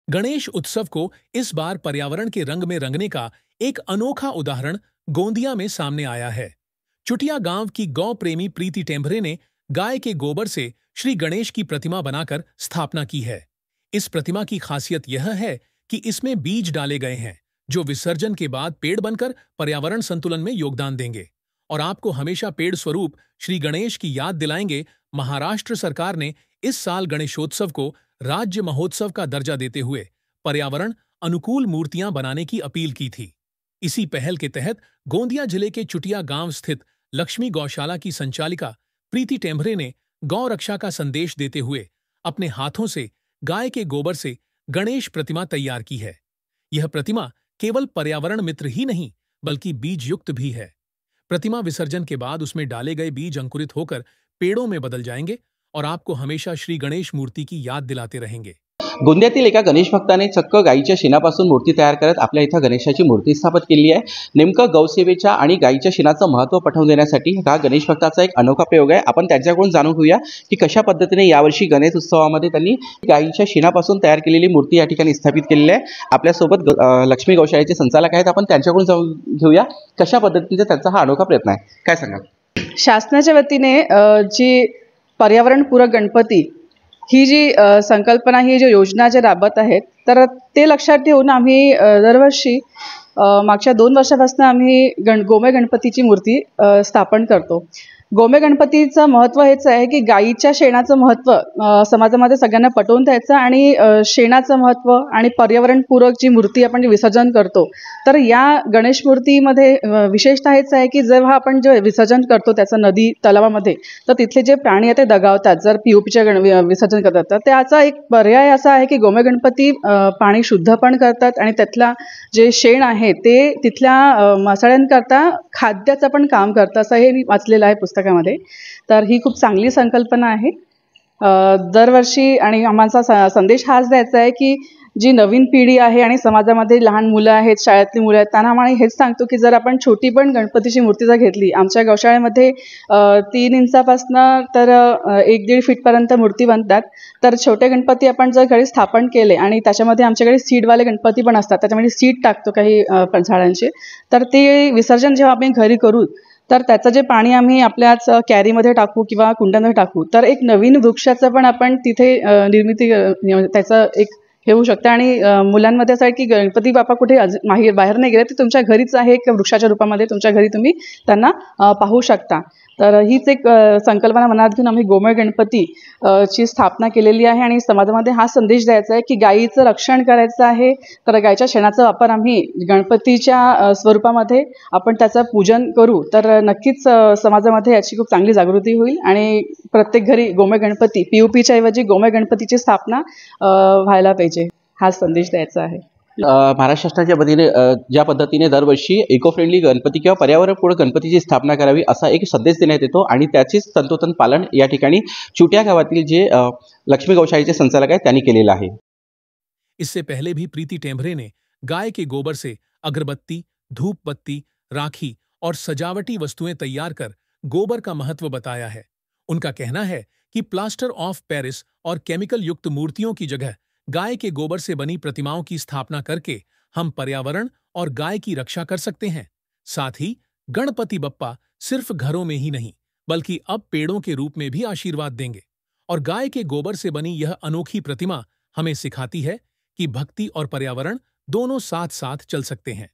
गणेश उत्सव को इस बार पर्यावरण के रंग में रंगने का एक अनोखा उदाहरण गोंदिया में सामने आया है। चुटिया गांव की गौ प्रेमी प्रीति टेम्भरे ने गाय के गोबर से श्री गणेश की प्रतिमा बनाकर स्थापना की है। इस प्रतिमा की खासियत यह है कि इसमें बीज डाले गए हैं जो विसर्जन के बाद पेड़ बनकर पर्यावरण संतुलन में योगदान देंगे और आपको हमेशा पेड़ स्वरूप श्री गणेश की याद दिलाएंगे। महाराष्ट्र सरकार ने इस साल गणेशोत्सव को राज्य महोत्सव का दर्जा देते हुए पर्यावरण अनुकूल मूर्तियां बनाने की अपील की थी। इसी पहल के तहत गोंदिया जिले के चुटिया गांव स्थित लक्ष्मी गौशाला की संचालिका प्रीति टेम्भरे ने गौ रक्षा का संदेश देते हुए अपने हाथों से गाय के गोबर से गणेश प्रतिमा तैयार की है। यह प्रतिमा केवल पर्यावरण मित्र ही नहीं बल्कि बीज युक्त भी है। प्रतिमा विसर्जन के बाद उसमें डाले गए बीज अंकुरित होकर पेड़ों में बदल जाएंगे और आपको हमेशा श्री गणेश मूर्ति की याद दिलाते रहेंगे। गोंदियातील एका गणेश भक्ताने चक्क गायीच्या शेणापासून मूर्ती तयार करत आपल्या इथं गणेशाची मूर्ती स्थापित केली आहे। नेमकं गौसेवेच्या आणि गायीच्या शेणाचं महत्त्व पटवून देण्यासाठी हा गणेश भक्ताचा एक अनोखा प्रयोग आहे। आपण त्यांच्याकडून जाणून घेऊया की कशा पद्धतीने यावर्षी गणेश उत्सवामध्ये त्यांनी गायीच्या शेणापासून तयार केलेली मूर्ती या ठिकाणी स्थापित केलेली आहे। आपल्यासोबत लक्ष्मी गौशाळेचे संचालक आहेत, आपण त्यांच्याकडून जाणून घेऊया कशा पद्धतीने त्यांचा हा अनोखा प्रयत्न आहे। काय सांगाल? शासनाच्या वतीने जी पर्यावरणपूरक गणपती ही जी संकल्पना, ही जी योजना जे राबत आहेत, तर ते लक्षात ठेवून आम्ही दरवर्षी मागच्या 2 वर्षापासून आम्ही गोमय गणपतीची मूर्ती स्थापन करतो। गोमय गणपतीचं महत्त्व हेच आहे की गायीच्या शेणाचं महत्त्व समाजामध्ये सगळ्यांना पटवून द्यायचं आणि शेणाचं महत्त्व आणि पर्यावरणपूरक जी मूर्ती आपण विसर्जन करतो, तर या गणेश मूर्तीमध्ये विशेषतः हेच आहे की जेव्हा आपण जे विसर्जन करतो त्याचं नदी तलावामध्ये, तर तिथले जे प्राणी आहेत ते दगावतात जर पीओपीच्या विसर्जन करतात। तर त्याचा एक पर्याय असा आहे की गोमय गणपती पाणी शुद्ध पण करतात आणि त्यातला जे शेण आहे ते तिथल्या मासाळ्यांकरता खाद्याचं पण काम करतं, असं हे मी वाचलेलं आहे पुस्तकामध्ये। तर ही खूप चांगली संकल्पना आहे दरवर्षी। आणि आम्हाला संदेश हाच द्यायचा आहे की जी नवीन पिढी आहे आणि समाजामध्ये लहान मुलं आहेत, शाळेतली मुलं आहेत, त्यांना आम्ही हेच सांगतो की जर आपण छोटी पण गणपतीची मूर्ती जर घेतली, आमच्या गौशाळेमध्ये 3 इंचापासनं तर 1-1.5 फीटपर्यंत मूर्ती बनतात। तर छोटे गणपती आपण जर घरी स्थापन केले आणि त्याच्यामध्ये आमच्याकडे सीडवाले गणपती पण असतात, त्याच्यामध्ये सीड टाकतो काही झाडांचे, तर ते विसर्जन जेव्हा आम्ही घरी करू तर त्याचं जे पाणी आम्ही आपल्याच कॅरीमध्ये टाकू किंवा कुंड्यांमध्ये टाकू, तर एक नवीन वृक्षाचं पण आपण तिथे निर्मिती त्याचं एक हे होऊ शकतं। आणि मुलांमध्ये असं आहे की गणपती बाप्पा कुठे बाहेर नाही गेले, ते तुमच्या घरीच आहे, एक वृक्षाच्या रूपामध्ये तुमच्या घरी तुम्ही त्यांना पाहू शकता। तर हीच एक संकल्पना मनात घेऊन आम्ही गोमय गणपती ची स्थापना केलेली आहे आणि समाजामध्ये हा संदेश द्यायचा आहे की गायीचं रक्षण करायचं आहे। तर गायीच्या शेणाचा वापर आम्ही गणपतीच्या स्वरूपामध्ये आपण त्याचं पूजन करू, तर नक्कीच समाजामध्ये याची खूप चांगली जागृती होईल आणि प्रत्येक घरी गोमय गणपती, पीओपीच्या ऐवजी गोमय गणपतीची स्थापना व्हायला पाहिजे, हा संदेश द्यायचा आहे। महाराष्ट्र शासनाच्या वतीने ज्या पद्धतीने दरवर्षी इको फ्रेंडली गणपती किंवा पर्यावरणपूरक गणपतीची स्थापना करावी असा एक संदेश देण्यात येतो आणि त्याचेच तंतोतंत पालन या ठिकाणी चुटिया गावातील जे लक्ष्मी गौशाळेचे संचालक आहेत त्यांनी केलेलं आहे। इससे पहले भी प्रीति टेम्भरे ने गाय के गोबर से अगरबत्ती, धूप बत्ती, राखी और सजावटी वस्तुएं तैयार कर गोबर का महत्व बताया है। उनका कहना है कि प्लास्टर ऑफ पेरिस और केमिकल युक्त मूर्तियों की जगह गाय के गोबर से बनी प्रतिमाओं की स्थापना करके हम पर्यावरण और गाय की रक्षा कर सकते हैं। साथ ही गणपति बप्पा सिर्फ घरों में ही नहीं बल्कि अब पेड़ों के रूप में भी आशीर्वाद देंगे और गाय के गोबर से बनी यह अनोखी प्रतिमा हमें सिखाती है कि भक्ति और पर्यावरण दोनों साथ साथ चल सकते हैं।